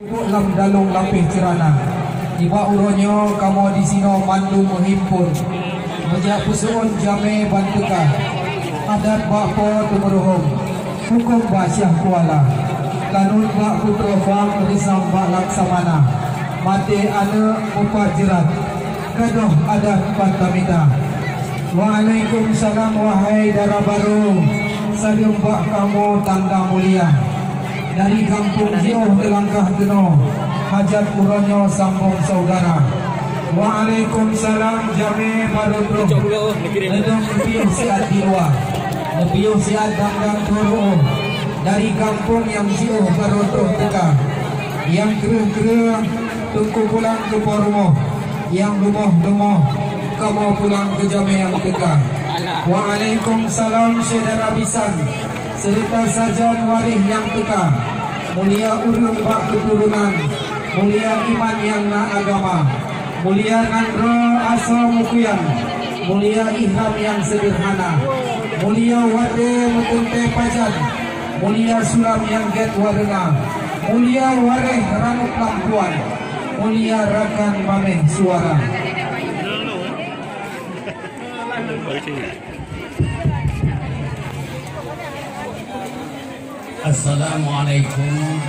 Lam dalung lapih cerana tiba uronyo kamu di sino mandu menghimpun mejak pusuun jame bantuka adat bakpo tumuruhum hukum basyah kuala kanun bak putro fang risam bak laksamana mati ane upah jerat kadoh adat pantamita. Waalaikumsalam wahai dara baru sadium bak kamu tanda mulia dari kampung jauh telangkah deno hajat uronyo sambung saudara. Waalaikumsalam jame baru bro nedong lebih siat di luar lebih siat dangdang turu dari kampung yang jauh baru teka yang kera-kera tunggu pulang ke pormo yang lumoh-lumoh kamu pulang ke jame yang teka. Waalaikumsalam saudara bisan serta sajan warih yang teka mulia urung bak keturunan mulia iman yang na agama mulia nandro asal mukuyan mulia ihram yang sederhana mulia wade metunte pajan mulia sulam yang get warna mulia wareh ranuk lampuan mulia rakan mameh suara. Assalamualaikum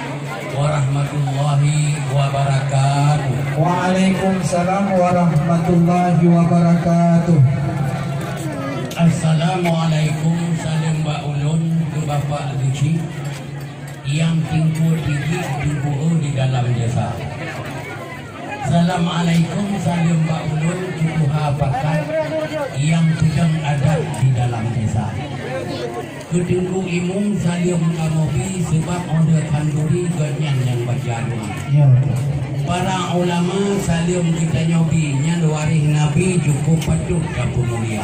warahmatullahi wabarakatuh. Waalaikumsalam warahmatullahi wabarakatuh. Assalamualaikum salam Mbak Ulun ke Bapak Luci yang tinggal tinggi di dalam desa. Assalamualaikum salam Mbak Ulun ke Tuhapakan yang sedang ada di dalam desa. Kedengku imung salim kamobi sebab order kanduri ganyan yang berjalan. Para ulama salim kita nyobi nya warih nabi cukup patut kampung mulia.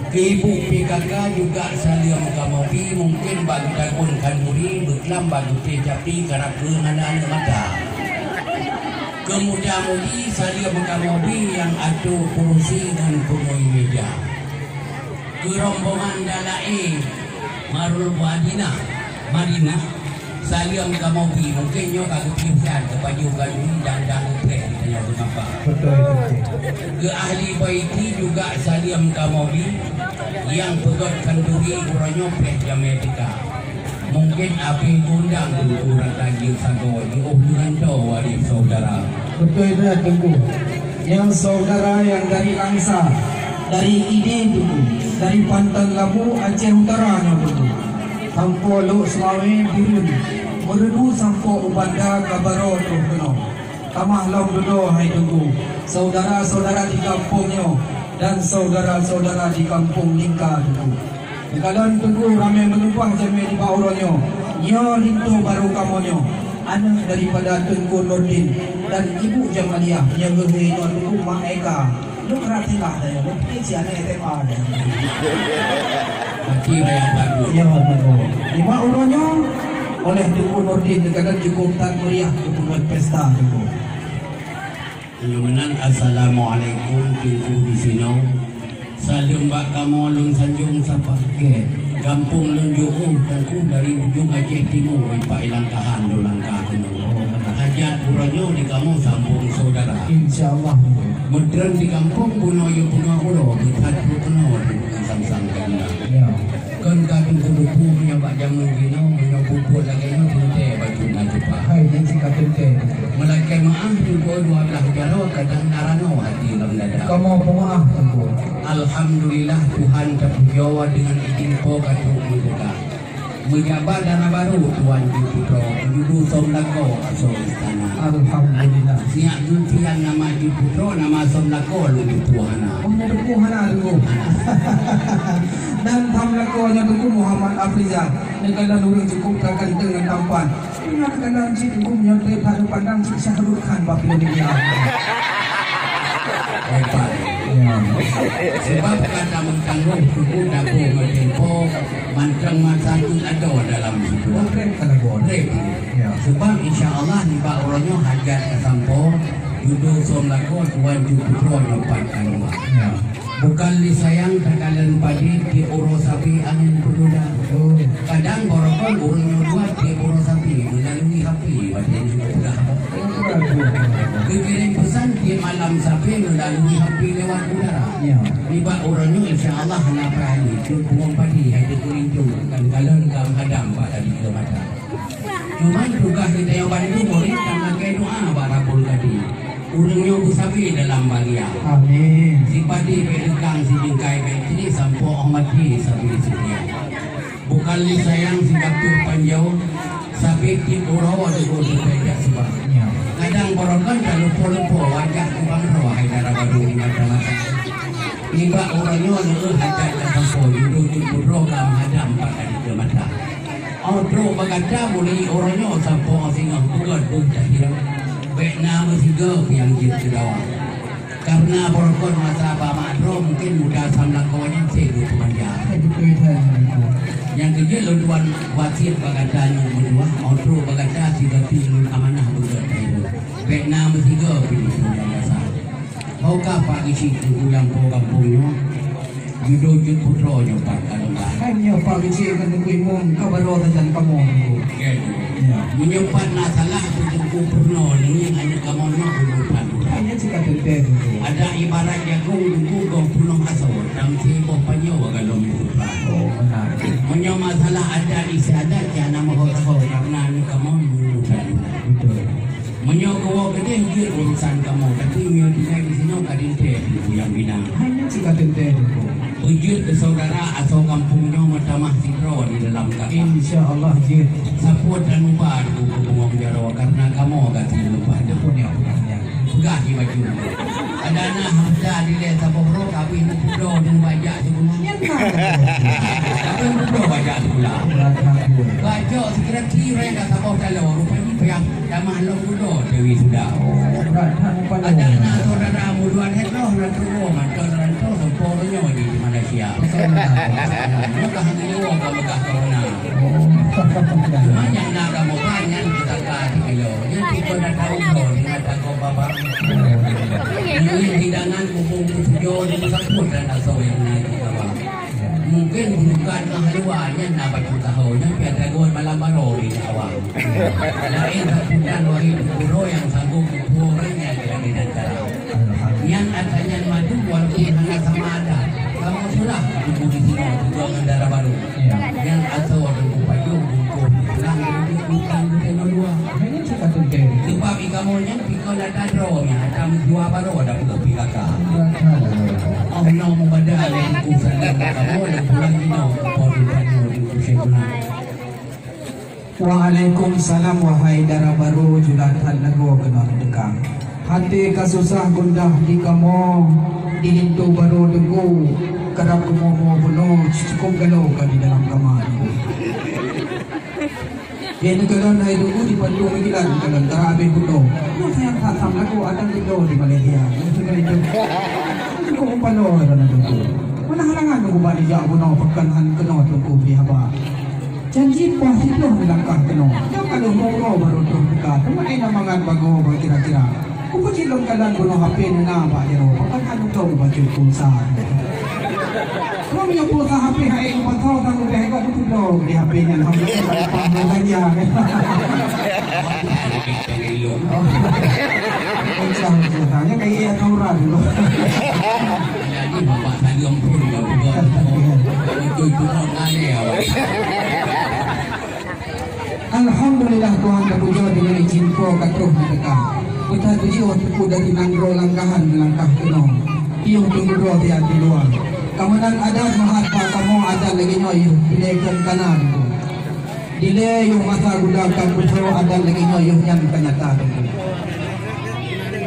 Ke ibu PKK juga salim kamobi mungkin bagi dagun kanduri beklam bagi tejapi karena anak-anak mata. Kemudian salim kamobi yang adu kursi dan pungui meja. Rombongan dalai Marul Wadina Madinah salim kamobi mungkin nyo kagak pisan ke baju gaji dan upre kita kenapa ke ahli baiti juga salim kamobi yang pegot kanduri uranyo pre Amerika mungkin api undang ukuran lagi sago di obrolan do wali saudara betul itu tunggu yang saudara yang dari Langsa dari Ide dulu, dari Pantan Labu Aceh Utara dulu, sampo Luk Selawe Birun, meredu sampo Ubanda Kabaro Tukno, tamah long dulu hai tunggu, saudara-saudara di kampungnya dan saudara-saudara di kampung Lingka dulu. Kalau tunggu ramai menumpah jame di bauronyo, nyo rintu baru kamonyo, anak daripada Tengku Nurdin dan Ibu Jamaliah yang berhubungan tunggu Mak Eka. Lu keratilah dah ya, lu pikir anak SMA dah. Mati yang bagus. Ya betul. Lima orangnya oleh Tengku Nurdin kadang cukup tan meriah untuk pesta itu. Yunan assalamualaikum Tengku di sini. Salam bak kamu lun sanjung sapa ke. Kampung lun Juung Tengku dari ujung Aceh Timur Pak Ilangkahan do langkah kuno. Hajat uranyo di kamu sambung saudara. Insyaallah. Modern di kampung puno yo puno ulo kita puno sang-sang kanda. Ya. Kan kadung kudu nya bak jamun dino puno puput lagi no tente baju ngaju pak. Hai dan singkat tente. Melakai maaf juga dua belah jaro kadang narano hati lam dada. Kamu pemaaf Tengku. Alhamdulillah Tuhan terpujawa dengan izin po katu muda. Menjabat dana baru Tuan Juputro Judu Somlako Asal Istana. Alhamdulillah. Siap nuntian nama Juputro nama Somlako Ludu Tuhana. Oh ada Tuhana dulu. Dan tamlakonya Tengku Muhammad Afrizal. Negara nuri cukup takkan dengan tampan. Ingat kadang si Tengku menyontek pada pandang si Syahrul Khan bagi dunia. Hebat. Sebab kata mentanggung suku dapo mentempo mantang masakun ada dalam situ. Sebab insya Allah ni pak orangnya hajat kesampo judo somlako Tuan Juputro nyopat kanwa. Bukan disayang kadalan padi di uro sapi angin berduda. Kadang borokon urungnya buat di uro sapi melalui api badan sudah. Dikirim pesan di malam sapi melalui api lewat udara. Tiba orangnya insya Allah kenapa ini bunga padi ada kuringcung kan kalau dalam hadam pada di mata. Cuma tugas kita yang bantu murid dan pakai doa barabul tadi. Urungnya busabi dalam bahagia. Amin. Si padi pedekang si jengkai betri sampo ahmadi sabi setia. Bukan li sayang si kaptur panjau sabi di uro di bodoh beda sebab. Kadang borokan dan lupa-lupa wajah kubang roh haidara baru di mata-mata. Tiba orangnya ngeul hajar dan sampo yuduk buro kam hadam pada di mata. Outro bagada boleh orangnya sampo singah bukan bukan hilang. Bekna bertiga yang jitu dawa. Karena borokon masa Bamadro mungkin mudah samlang kawannya segu pemanja. Yang kecil luduan wasir bagadanya berdua, outro bagada si gati lun amanah bergata itu. Bekna bertiga pilih yang dasar. Maukah pagi situ yang po kampungnya? Yudojut putro nyopat kalungga. Hanya pagi situ kan imum kabaro dan kamu. Menyempat nasalah berjengku purno ini hanya kamu nak berlupan. Hanya jika terjadi. Ada ibarat jagung dulu gong pulung asal dalam sibuk panjau kalau berlupan. Oh benar. Menyem masalah ada isi ada jangan mahal karena ini kamu berlupan. Betul. Menyem kau gede hujur urusan kamu tapi menyem di sini kadin teh yang bina. Hanya jika terjadi. Hujur ke saudara atau kampungnya matamah sidro di dalam kakak. Insya Allah jid. Saput dan ubah aku ngomong jaro karena kamu agak tidak lupa ada punya gah di baju. Ada anak hamda di desa Bogor kami nak pudo dan bajak sebenarnya. Tapi pudo bajak sebelah. Bajak sekira kira dah sabau kalau rupanya payah damah lo pudo dewi sudah. Ada anak saudara muduan hetro dan turun mantor dan tu sempurnya di Malaysia. Maka hanya orang kamu gah corona. Cuma yang nak kamu banyak kita kasih kilo. Yang kita dah tahu kau dengan takut bapa. Yang hidangan kumpul tujuh dan sempur dan asal yang nak kawan. Mungkin bukan kehaluannya nak baca tahu. Yang biasa gol malam baru di awal. Lain kemudian wahid guru yang sanggup kurangnya lagi dan cara. Yang adanya maju walaupun hanya sama ada. Kamu sudah di sini tujuan negara baru. Yang asal dan payung untuk pulang bukan dua. Hanya jika terjadi. Sebab kamu yang pikir ada drone, ada dua baru ada pula pikirkan. Allah membadal yang usaha kamu dan pulang ini pori panjang di usia. Waalaikumsalam wahai dara baru julatan nego kenal dekang. Hati kasusah gundah di kamu dilintu baru debu kerap kemomo penuh cukup galau kan di dalam kamar. Dia negara naik dulu di Bandung Mikilan kalau antara abis bunuh. Nah sayang tak sama aku ada dulu di Malaysia. Cukup penuh kerana dulu. Mana halangan aku balik jauh bunuh perkenhan kena tunggu pihak. Janji pasti tu melangkah kena. Jangan kalau mau baru tu dekat. Teman ini namangan bago kira-kira. Kupu cilok kalan bunuh HP na pak jero. Perkenhan tu baju pulsa. Kalau punya pulsa HP hai empat tahun tak boleh kau tu tu di HP nya alhamdulillah panggilan dia. Hanya kayak kauran dulu. Jadi bapak saya pun itu nanya awak. Alhamdulillah Tuhan terpuja dengan izin kau katuh mereka. Kita tuju waktu dari nanggro langkahan melangkah kena. Tiung tunggu dua tiap di luar. Kemudian ada mahatma kamu ada lagi nyoy dilekan kanan. Dile yung masa gudakan puso ada lagi nyoy yung yang kenyataan.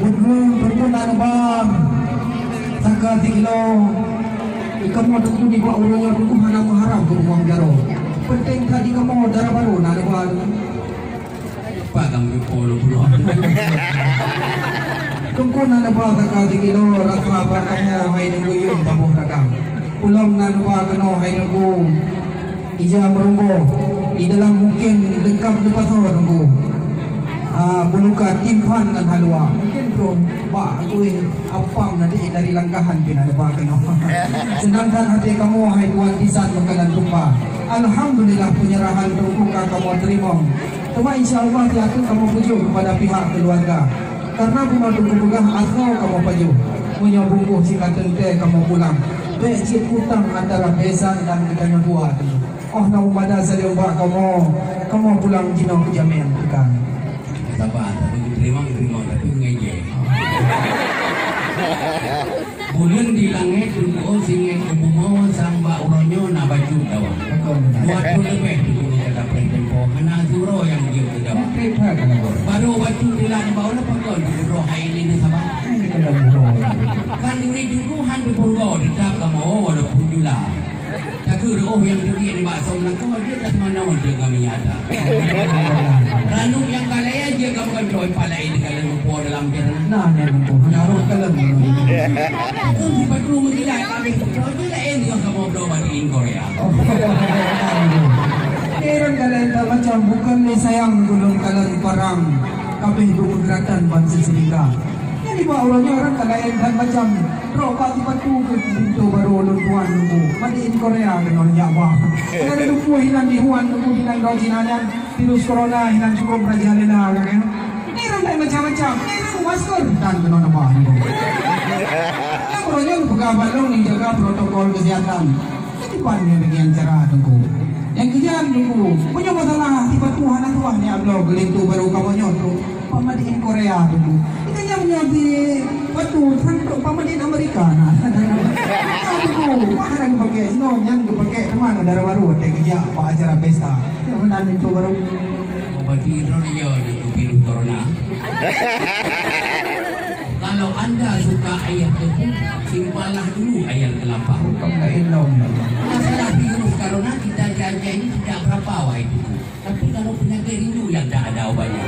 Betul anu bang. Saka kilo. Ikan mau tentu di bawah urutnya dulu mana mengharap beruang jaro. Penting tadi kamu darah baru nana bang. Pak kamu polo puluh. Tunggu nana bang saka kilo rasa barangnya hai nunggu yung tamuh dagang. Ulam nana bang kena hai nunggu. Ija merunggu. Di dalam mungkin lengkap lepas orang nunggu. Bulukan impan dan halua. Mungkin bro, pak aku apam nanti dari langkahan pinadabakan apa. Sedangkan hati kamu hai Tuhan Kisan mengkalan tumpah. Alhamdulillah penyerahan terbuka kamu terima. Cuma insyaAllah yakin kamu pujuk kepada pihak keluarga. Karena bunga tunggu-bunga asal kamu pujuk. Punya bungkuh si katente kamu pulang. Becik utang antara besan dan kitanya buat. Oh nak pada saya buat kamu pulang jinau kejamin tekan. Sabar, tapi terima tapi ngejek. Bulan di langit tunggu singin kebumo samba uronyo na baju dawa. Buat lebih tunggu kata tempo kena suro yang dia dawa. Baru baju di langit bau na pagod roh ini ni sabar. Kan ini juruhan di Purwo di tak kamu walaupun jula. Tapi roh yang dia di bakso nak kau dia tak mana dia kami ada. Ranuk yang kalaya dia kamu kan joy palai di kalau lupa dalam jalan. Nah, naruh kalam. Di perlu menilai kami joy dia ini yang kamu berdoa di Korea. Kairan kalian tak macam bukan ni sayang gulung kalian perang. Kami bergerakan bangsa Singapura. Jadi bawa orangnya orang kalian tak macam roba di batu ke pintu baru luntuan nunggu. Mati in Korea dengan Jawa. Kalau nunggu hilang di Wuhan nunggu hilang dau jinanan virus corona hilang cukup rajalena kan. Ini orang macam-macam. Ini masker dan kena nama. Yang orangnya buka balong ni jaga protokol kesehatan. Jadi pandai bagian cara nunggu. Yang kejam nunggu. Punya masalah di batu anak tuah ni ablo gelintu baru kamu nyoto. Pamadi in Korea nunggu. Ikannya di batu santuk pamadi in Amerika. Nah, nunggu. Mahal pakai. No, yang dipakai kemana dari baru. Kerja apa acara pesta. Yang itu baru. Berarti Indonesia itu virus corona. Kalau anda suka ayat itu, simpanlah dulu ayat kelapa. Masalah virus corona kita jaga ini tidak berapa wah itu. Tapi kalau penyakit rindu yang tak ada obatnya.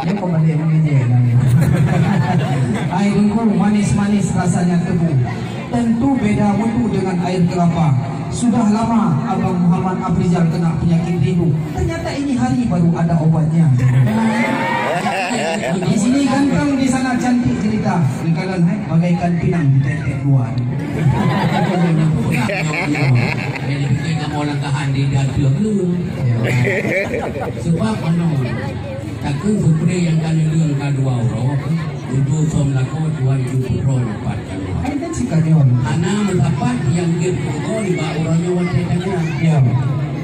Ini komedi mengeje. Air dengkul manis-manis rasanya tebu. Tentu beda mutu dengan air kelapa. Sudah lama Abang Muhammad Afrizal kena penyakit rindu. Ternyata ini hari baru ada obatnya. Di sini ganteng, di sana cantik cerita. Lingkaran bagaikan pinang di tetek luar. Jadi fikir kamu langkahan di dapur dulu. Sebab mana? Takkan seperti yang kami lihat kedua orang. Untuk somlako Tuhan Jupiter lepas. Ada cikanya. Anak mendapat yang dia pukul di bawah orangnya wanita tanya. Ya.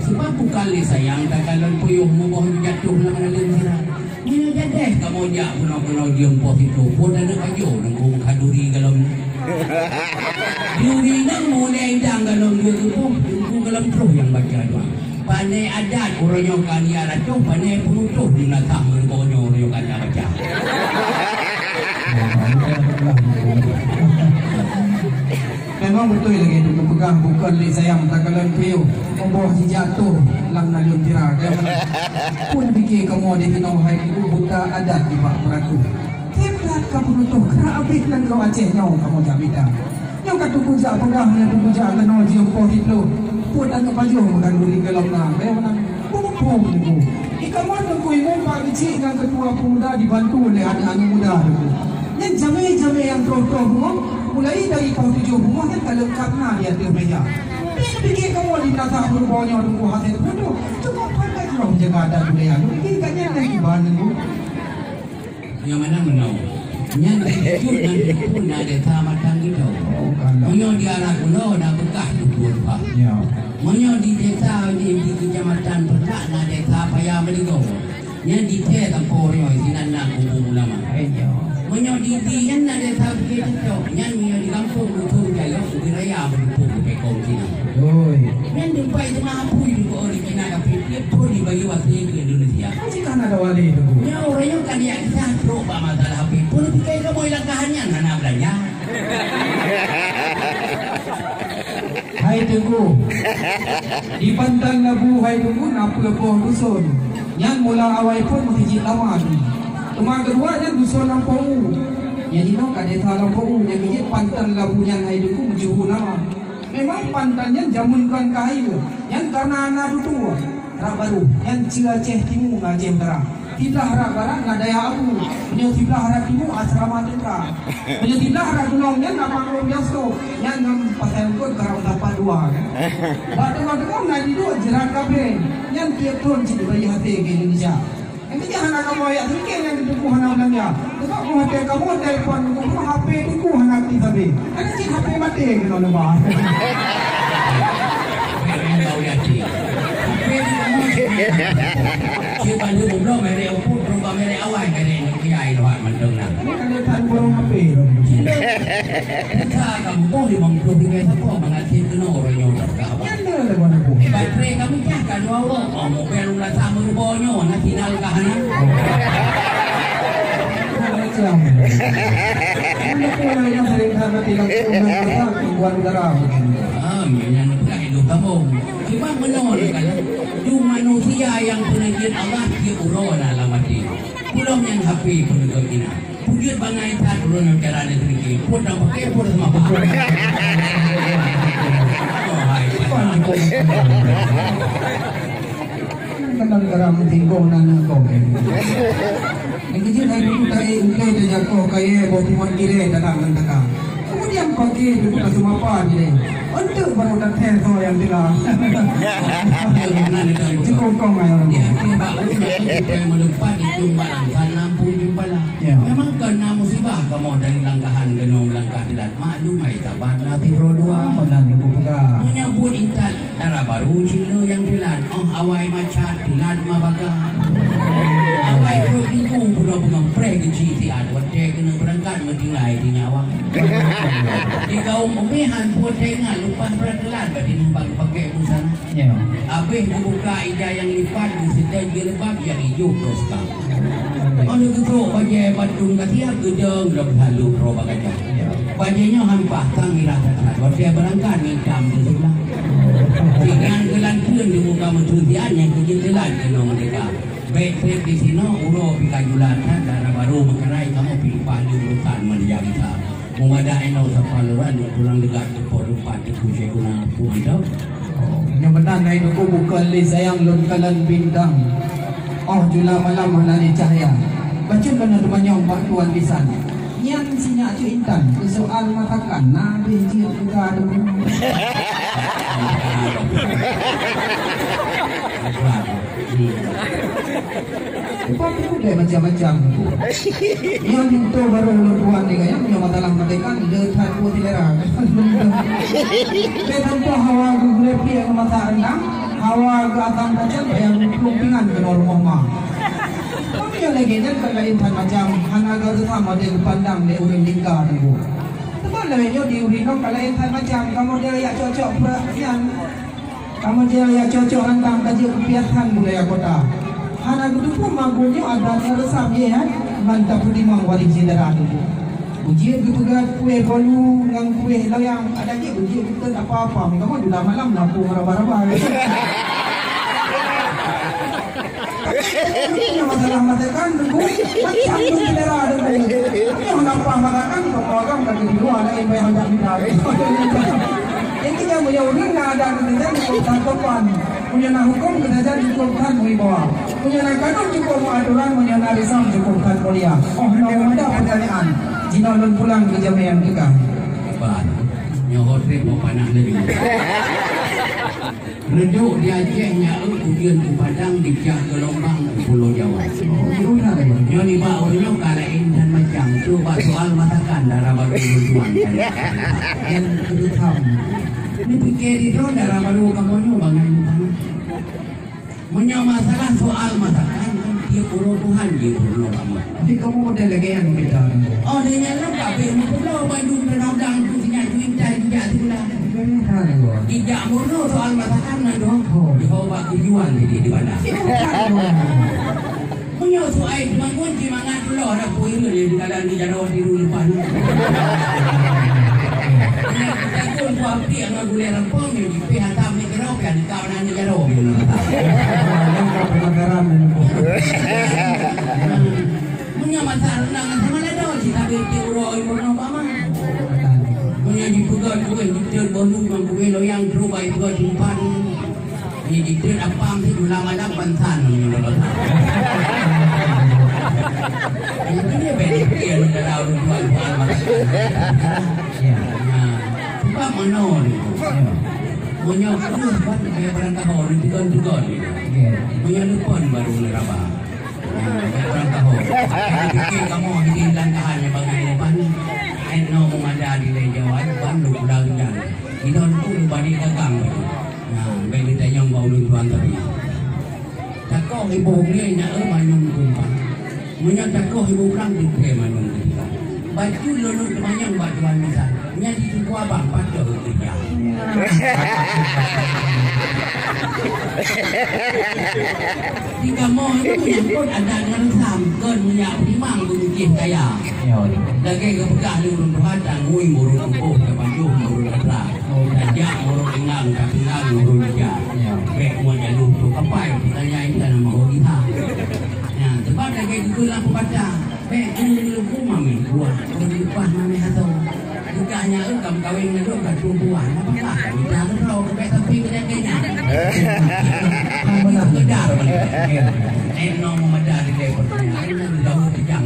Sebab bukan le sayang tak kalau puyuh mubah jatuh nak ada sirah. Ini jadi kamu jak guna dia pos itu pun ada kayu nanggung kaduri kalau. Duri nang mulai dang kalau dia tu tunggu kalau terus yang baca doa. Pandai adat orangnya kan dia racu pandai penutup di nakah mengonyo orangnya kan baca. Memang betul lagi itu pegang bukan li sayang tak kalan piu membawa si jatuh lang nalun tira pun fikir kamu di tenau hai itu buta adat di bak peratu keblat kamu tuh kena abis lan kau aceh nyau kamu jamita nyau katu puja pegang yang puja tenau jiu poh itu pun angkat baju makan duri gelam na memang pum itu ikamu tunggu ibu pak kecil dengan ketua pemuda dibantu oleh anak-anak muda itu yang jame-jame yang terus-terus mulai dari tahun 7 rumah kan tak lengkap nak dia ada meja. Fikir kamu di belakang berbawanya tunggu hasil itu. Cukup pandai kalau menjaga adat budaya. Fikir katnya lagi bahan itu. Yang mana menau? Yang dijujur nanti pun ada sama tanggi tahu. Menyo di arah pulau dah bekah tu pun pak. Menyo di desa di kecamatan Pertak nak desa payah meligo. Yang di teh tampurnya sinan nak kumpul ulama. Menyo di yang nak desa begitu tu. Yang menyo di kampung betul jaya di raya berpuk ke kong sini. Yang di pai tengah apu itu ke orang Cina tapi dia pun dibagi waktu ke Indonesia. Masih kan ada wali itu. Ya orang yang kan dia kisah teruk masalah api pun fikir kamu langkahannya mana belanja. Hai tunggu. Di Bantan Labu hai tunggu nak lepoh dusun. Yang mula awal pun menghijit lama tu. Rumah kedua yang dusun Lampau. Yang ini kan desa Lampau yang hijit Bantan Labu yang hai tunggu menjuhu nama. memang pantannya jamunkan kayu yang karena anak dua rak baru yang Cilaceh Timur Aceh Utara Tiblah Harak Barat Nadaya Abu punya Tiblah Harak Timur Asrama Tengah punya Tiblah Harak Gunungnya Napang Biasto yang ngam pasal kot karang dapat dua kan batu-batu nadi dua jerat kabin yang tiap tahun jadi bayi hati ke Indonesia yang jangan nak kamu ayat sikit yang dituku hana ulangnya sebab kamu hati kamu telefon kamu HP tuku hana aktif tapi ada cik HP mati kena lebah Chưa bao nhiêu bụng đâu mày đều phút rồi bao nhiêu áo ai cái này nó cái ai loại mình đừng làm. Cái thằng bông HP rồi. Sa cầm bông thì bằng tôi thì nghe thằng bông bằng anh thêm cái nồi rồi nhồi tất cả. Cái bài tre kami chắc cả nhau đâu. Ở một bên luôn là sao mới bò nhồi nó thì nào cả hắn. Yang bukan hidup kamu. Cuma menolak kan. Cuma manusia yang pengen Allah dia urona lamati. Pulau yang happy pun kita. Pujud bangai tak urona kerana teriki. Pun dah pakai pun sama apa. Kenal garam tingkong nang kau. Yang kecil hari itu tadi ukai dia jatuh kaya botiman kiri dalam mentaka. Kemudian pakai itu tak cuma apa je. Untuk baru datang tu yang tidak. Cukup kau mayor. Kita melumpat itu barang kan lampu jumpa lah. Memang kena musibah kamu dari langkahan genong langkah dilat. Maklum hai tabat nanti rodua. Mana ni buka. Menyambut intan darah baru cina yang dilat. Oh awai macat dilat mabaga. Awai provinsi pulau pengampreh kecil tiada. Wadai kena berangkat mentinggai di nyawa. Di kaum pemihan pun dengan lupa peraturan bagi numpang pakai busana. Habis dibuka ijah yang lipat di sedang gelebab yang hijau rosta. Ada ketuk bajai Bandung katiak gedeng dalam halu roba kacang. Bajainya hampah tangilah terhad. Wadai berangkat hitam di sebelah. Dengan gelan pun di muka mencudian yang kejendelan kena mereka. Baik di sini ulo pikajulan darah baru mengerai kamu pilih paling urutan menjangka. Mengadai nau sapaluran yang pulang dekat ke Porupat di Kucai Gunung Pudau. Yang benar naik duku bukan li sayang lun kalan bintang. Oh jula malam menari cahaya. Baca benar banyak bantuan di sana. Yang sinya cu intan soal matakan nabi jiu juga ada. Tapi udah macam-macam. Yang itu baru luar ni kan, yang matalah matikan dekat putilera. Betul hawa gule pia mata rendang, hawa gatang macam yang lumpingan ke rumah mah. Tapi yang lagi dan kelain macam hanaga tu sama dia pandang dia urin lingkar tu. Sebab lainnya di urin kau kelain macam kamu dia ya cocok perhatian. Kamu dia ya cocok rantang kaji kepiahan budaya kota. Hana gudu pun magunya ada resam ye kan mantap pun dimang wali jendera tu. Ujian gitu kan kue bolu dengan kue loyang ada je ujian kita apa-apa. Kamu sudah malam lampu meraba-raba. Ini masalah matakan tu macam tu jendera tu. Yang nampak matakan orang kat di luar ada yang bayar tak minta. Yang kita punya orang ada kita cukup takupan. Punya nak hukum kita cukupkan wibawa. Punya nak kanun cukup aturan, punya nak risam cukupkan kuliah. Oh, ada pertanyaan. Jika ulun pulang ke jamian kita. Bah, nyohor ni mau panah lagi. Reduk di Acehnya, kemudian di Padang, di Jak Gelombang, Pulau Jawa. Nyo ni ba ulun kalain dan macam tu bah soal matakan darah baru tuan. Yang kedua. Ini pikir itu darah baru kamu nyoba bangun. Punya masalah soal masakan dia pulau Tuhan dia pulau lama. Tapi kamu model lagi yang beda. Oh dia nyala tapi pulau Bandung Renodang tu sinyal tu intai tidak sebelah. Tidak murno soal masakan nado. Kau bak tujuan di mana? Punya soal bangun cimangan pulau ada puing di dalam di jauh di depan. Takut buat dia nak gulai rempong ni di pihak tamu ni kerana kan kau nanti jauh ni. Punya masalah dengan sama ada sih tapi tiuroi pun apa mah. Punya di pegang gue diktir bolu mang gue loyang terubah itu jumpan. Ini diktir apa sih ulama dah pansan menurut ini dia berikir dalam tuan-tuan. Ya. Sebab mana ni? Punya aku buat kayak barang kahor itu kan. Punya depan baru neraba. Barang kahor. Fikir kamu hidup langkahannya bagi depan. Eno mengada di lejawan bandu pulang dan. Idon pun badi dagang. Nah, bagi tanya bau tuan tapi. Takok ibu ni nak manyung kumpan. Punya takok ibu pulang di manyung kumpan. Baju lulu semuanya buat tuan misal. Nya di suku abang pada kerja. Jika mau itu pun ada yang samkan punya primang mungkin kaya. Lagi kepegah lulu berhadang ngui murun kumpul ke baju murun kata. Dajak murun ingang kapingang murun dia. Bek mau jalur tu kapai tanya ini dalam mau kita. Nah, sebab lagi kulah pembaca. Bek ini rumah min buah. Di depan mami atau bukannya engkau kawin dengan orang perempuan apakah kita tahu ke tapi kejadiannya mana kedar eno memadar di lepernya jauh dijang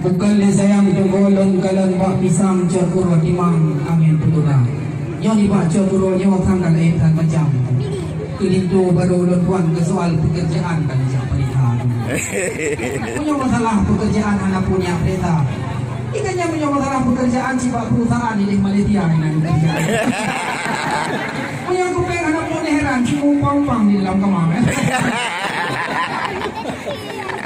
bukan le sayang togolong kalan pak pisang cokuro timang angin putuna yo di pak cokuro yo tanggal tan macam kelintu baru luan ke soal pekerjaan kan siapa lihat punya masalah pekerjaan anak punya kereta. Ikannya punya masalah pekerjaan sibak perusahaan di Malaysia dengan kerjaan. Punya kuping anak pun heran cuma umpang di dalam kamar.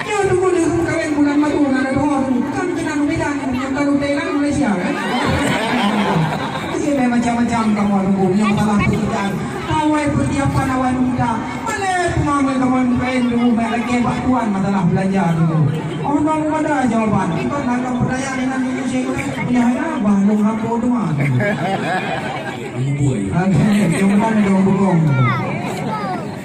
Ya tunggu dulu kalian bulan madu ada doa kan kena Medan yang kalau Thailand Malaysia kan. Masih macam-macam kamu tunggu punya masalah pekerjaan. Awal persiapan awal muda. Pemahaman kawan kain dulu lagi Pak Tuan masalah belanja dulu. Oh, mau ada jawaban. Kita nak pertanyaan dengan Indonesia punya apa? Long hampo tu mah. Amboi. Yang mana dong bukong.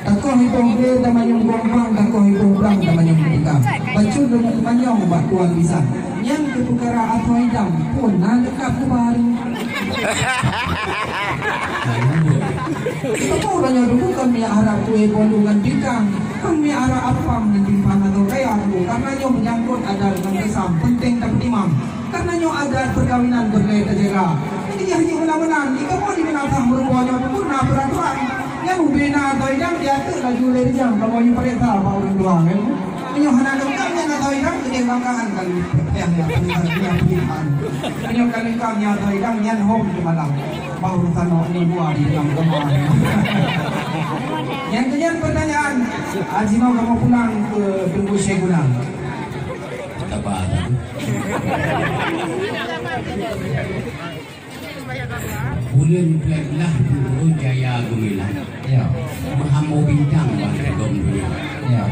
Takoh hitung dia teman yang buang-buang, takoh hitung berang teman yang berikam. Bacun dengan temannya Pak Tuan bisa. Yang ketukara atau hitam pun nak dekat tu baru. Kita tahu banyak dulu kami harap kue bolongan bintang, kami harap apa menyimpang atau kaya dulu. Karena yang menyangkut ada dengan kesam penting tak timang. Karena yang ada perkawinan berkaitan jaga. Jadi hanya menang-menang. Jika mau dibinatang berbuahnya purna peraturan. Yang membina atau yang diatur laju dari jam. Kalau yang perintah bawa orang doang. Yang hendak lengkap yang atau yang kedai bangkaan kali. Yang pilihan. Yang lengkap yang atau yang home di malam. Baru tanah ini buah di dalam kamar. Yang kemudian pertanyaan, Haji mau kamu pulang ke Tunggu Syekh Gulang? Apa? Bulan pelah dulu jaya gemilang. Ya. Mahamu bintang bahasa gomdunia. Ya.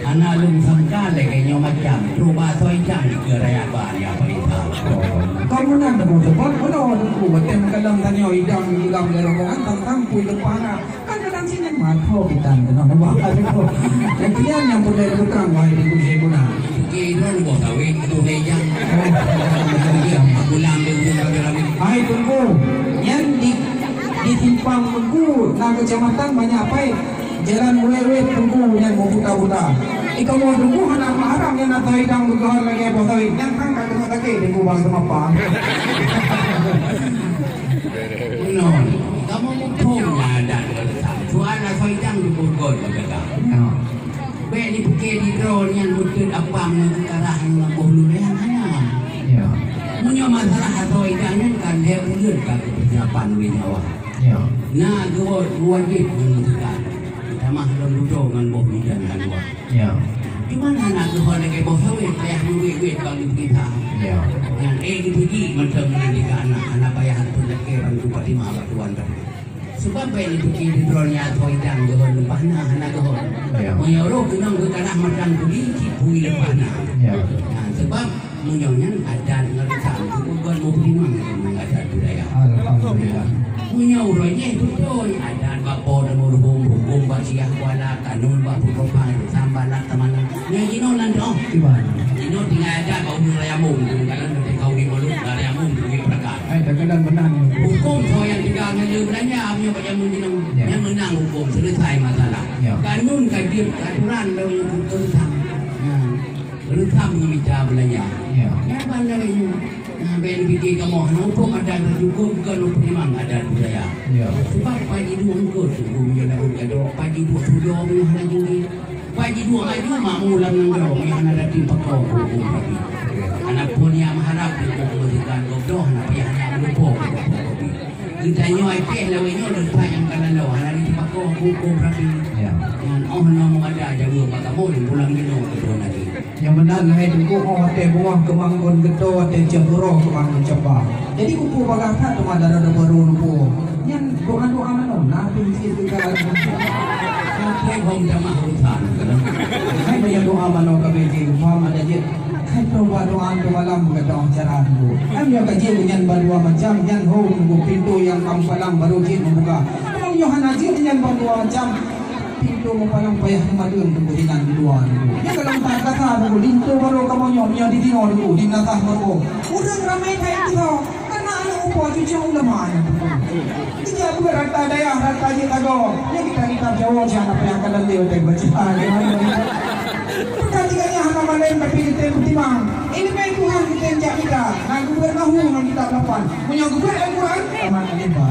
Anak lung sangka kayaknya macam coba soy jam di keraya bahaya perintah. Kamu nak demo depan, kalau aku betul kalau tanya idam idam dari rombongan tentang punya pana, kan dalam sini macam kita nak buat apa itu? Yang kalian yang boleh berterang wahai di Syekh Gulang. Kita lu buat kawin itu lejang. Gulang dia kami. Hai tunggu, yang di simpang tunggu, nak kecamatan banyak apa? Jalan mulai tunggu yang mau buta-buta. Ikaw mau tunggu anak haram yang nak tahu idam bergahar lagi apa tahu? Yang kan kat tengah kaki tunggu bang sama apa? No, kamu punya ada soal tahu idam di Bogor juga. Baik ni fikir di drone yang betul apa mengarah yang boleh yang mana? Ya. Punya masalah atau idamnya kan dia ulur kat persiapan winawa. Ya. Nah, dua wajib menentukan. Sama dalam duduk dengan boh dan dua. Ya. Di mana nak keluar lagi boh sawit payah duit kalau kita. Ya. Yang pergi macam mendidik anak payah pun lagi bantu Fatimah batuan tu. Sebab baik ni pergi di drone atau idam dengan lupa anak kehor. Ya. Menyuruh kenang ke tanah macam tu di cipui lepas nak. Ya. Sebab menyonya ada dengan sang bukan mau Fatimah ada budaya. Alhamdulillah. Punya urangnya itu tu ada bapa dan murhum hukum basiah kuala kanun bapa propang sambalan teman yang ino nanti ino tinggal ada kau mulai amung kalau nanti kau di mulut dari amung pergi perkat terkadang benar belanja amnya yang menang hukum selesai masalah. Kanun kadir aturan lo yang terutama. Terutama minta belanja. Ya benda ini. Ben fikir kamu hukum ada hukum kan memang ada budaya. Sebab pagi dua engkau hukum yang ada pagi dua sudah punya lagi. Pagi dua aja mamulang nang yang ada di pakau hukum lagi. Anak punya mengharap dengan godoh nak yang lupa. Kita nyoi peh lawanya lepas yang kanan law hari di pakau hukum lagi. Yang nama ada jaga mata boleh pulang minum betul lagi. Yang benar hai tunggu teh buang kemanggon gedo teh jeburo kemanggon cepat. Jadi kupu bagata tu ada baru lupu. Yang doa manon nabi situ kan. Yang hom jamaah urusan. Hai banyak doa manon ka beji Muhammad aja. Hai doa malam gedong cara dulu. Am yo kaji dengan badua macam yang hom pintu yang kampalang baru jin membuka. Am Yohana jin dengan badua macam pintu mapalang payah madun kemudian luar dulu. Ya kalau tak kata dulu pintu baru kamu nyomnya di tino dulu di natah baru. Udah ramai kayak itu. Karena anak upah cuci ulama yang dulu. Dia berata daya rata je kado. Ya kita jawab siapa yang akan dia baca. Perhatikannya hana malain tapi kita bertimang. Ini main Tuhan kita yang kita. Nah gubernahu yang kita lapan. Punya guber Al-Quran. Sama alimba.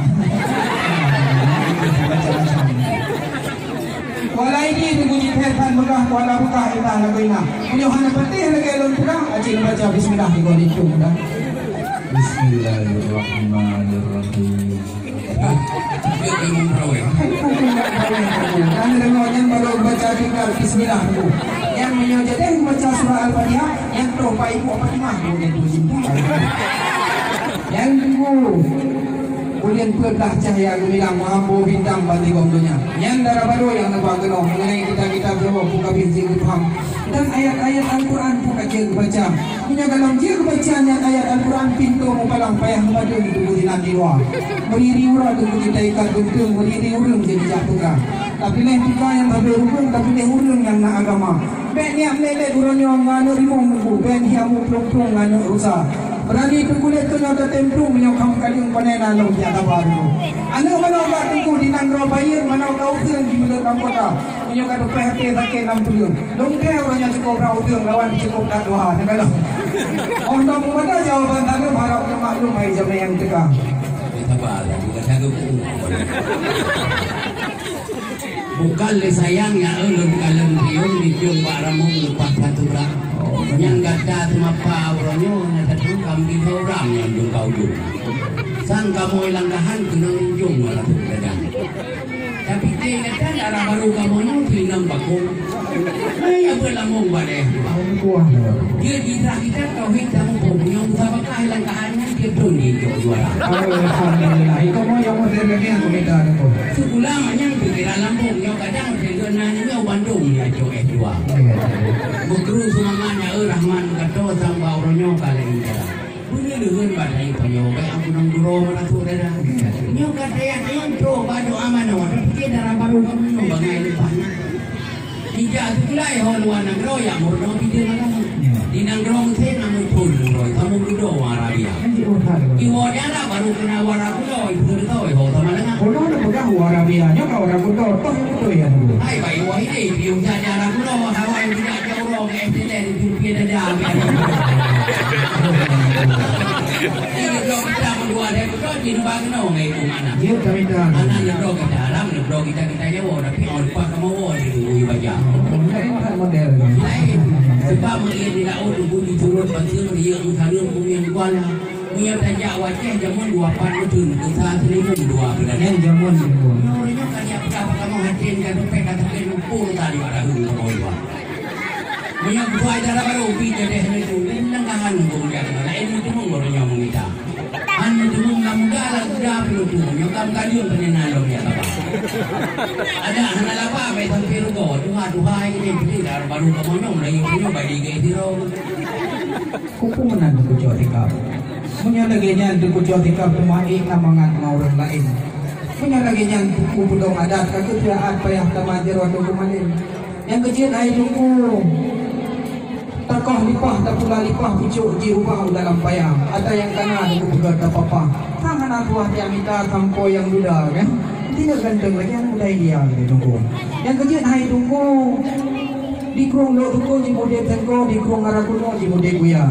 Walai ini bunyi terpan megah wala buka kita laguina. Punya hana penting lagi elon pulang. Acik baca bismillah di gol itu mudah. Bismillahirrahmanirrahim. Kan dengarnya baru baca kita bismillah dulu. Yang menyajatkan baca surah Al-Fatihah, yang terlupa ibu apa timah boleh tujuh. Yang tunggu. Kemudian pedah cahaya gemilang mampu bintang bagi gomdonya. Yang darah baru yang nabagenong mengenai kita jawab buka binti paham. Dan ayat-ayat Al-Quran buka jil baca. Punya dalam jil bacaan yang ayat Al-Quran pintu mupalang payah madun tunggu di nanti luar. Berdiri urang tunggu kita ikat bentung berdiri urang jadi jatuhkan. Tapi lain juga yang berhubung tapi lain urang yang nak agama. Ben yang lele urangnya nganu rimong nunggu. Ben yang muplung-plung nganu rusak. Berani pekulit kenyata templu menyokam kaliung panena long jata baru. Anak mana orang tunggu di nanggro bayir mana kau tuang di mulut kota. Menyokam PHP sakit 60. Long dia orangnya cukup rau tuang lawan cukup tak doa. Negara. Untuk mana jawaban tadi harapnya maklum hai zaman yang tegak. Kita balas bukan jaga pun. Bukan le sayangnya ulun kalem pion di jumpa ramung lepas satu rak. Yang gada semapa orangnya ada tukang di orang yang jumpa ujung. Sang kamu hilang tahan kena ujung malah terkadang. Tapi dia kata darah baru kamu nanti nampak kong. Dia berlamung badai. Dia kita kau hitam pun yang sabakah hilang tahannya dia pun hijau juara. Alhamdulillah. Itu mau yang modern lagi yang kita ada. Sekulamanya pikiran lambung yang kadang terkenanya Bandung ya Joe dua. Bukru semangatnya Rahman kata sang bauronyo kali ini. Punya dengan badai penyoba aku nang duro mana saudara. Nyo kata yang pro baju amanah tapi darah baru kamu bangai lepasnya. Tidak sekulai haluan nang ro yang murno pikir mana. Di nang ro mesti namu pun roy kamu duduk Arabia. Iwanya lah baru kena waraku loh itu tahu ho sama dengan. Kalau nak pegang Arabia nya kau orang kudo toh itu ya dulu. Hai bayi wah ini biung saja aku loh hawa yang tidak jauh loh MTN di Turki ada. Ini bro kita berdua deh bro di bang no ngai mana. Dia kami dah. Anak bro kita dalam bro kita jauh tapi orang pak kamu di dulu baca. Model. Sebab melihat tidak dulu diturut pasir dia usahakan punya kuala. Punya tanya wajah jamun 2 pan betul usaha 1.000 dua bulan. Yang jamun itu. Orangnya kayak berapa kamu hadirin kan rupiah katakan lumpur tadi pada dulu kamu itu. Punya buah darah baru pindah deh itu. Lengangan kemudian lain itu orangnya mengita. Anu itu kamu galak sudah perlu tu. Nyokam kalian penenalong ya apa. Ada anak apa betul piru kau. Tuha ini pilih darah baru kamu nyom lagi punya bagi ke itu. Kuku menang ku jotikap. Punya lagi yang ku jotikap pemain namangan orang lain. Punya lagi yang ku budong adat keketiaan payah tamajer waktu kemarin. Yang kecil air duku. koh lipah tak pula lipah pucuk ji ubah dalam payang. Ada yang kana aku pegat tak apa. Tangan aku hati amita kampo yang duda kan. Tidak ganteng lagi yang muda dia gitu tunggu. Yang kecil hai tunggu. Di krong lo tunggu ji mode tengko di krong arakuno ji mode kuya.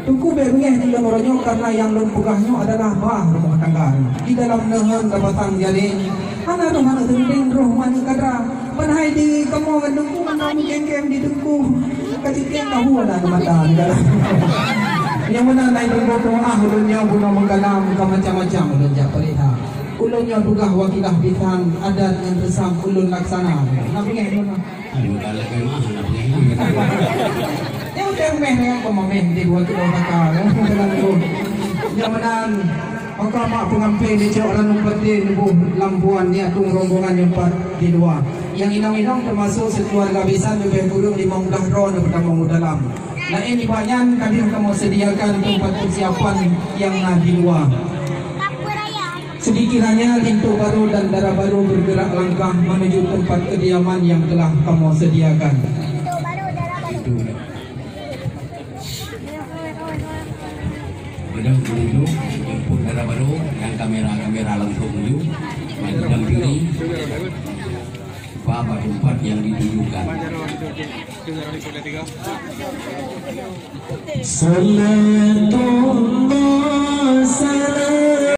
Tunggu berungeh di dalam orangnya karena yang lon pegahnya adalah bah rumah tangga. Di dalam nehan dapatan jadi. Mana tu mana tending roh mana kadra. Panai di kamu mendungku mana geng-geng di tunggu. Kecil tahu ada mata dalam. Yang mana naik tunggu tu ulunnya guna menggalam ke macam-macam ulunnya perintah. Ulunnya dugah wakilah bintang adat yang bersam ulun laksana. Nabi ngeh mana? Aduh kalau memang nabi. Yang udah meh dengan pemain di 2 kilo kakak kan. Yang mana maka mak pengampai ni cak orang numpati nubuh lampuan ni atung rombongan yang 4 di 2. Yang inang-inang termasuk sekeluarga besan lebih kurang 5 mudah ron pertama dalam. Nah ini banyak kami kamu sediakan tempat persiapan yang di luar. Sedikiranya lintu baru dan darah baru bergerak langkah menuju tempat kediaman yang telah kamu sediakan. Sudah menuju jemput darah baru yang kamera langsung menuju menghadap diri apa tempat yang ditujukan. Salatu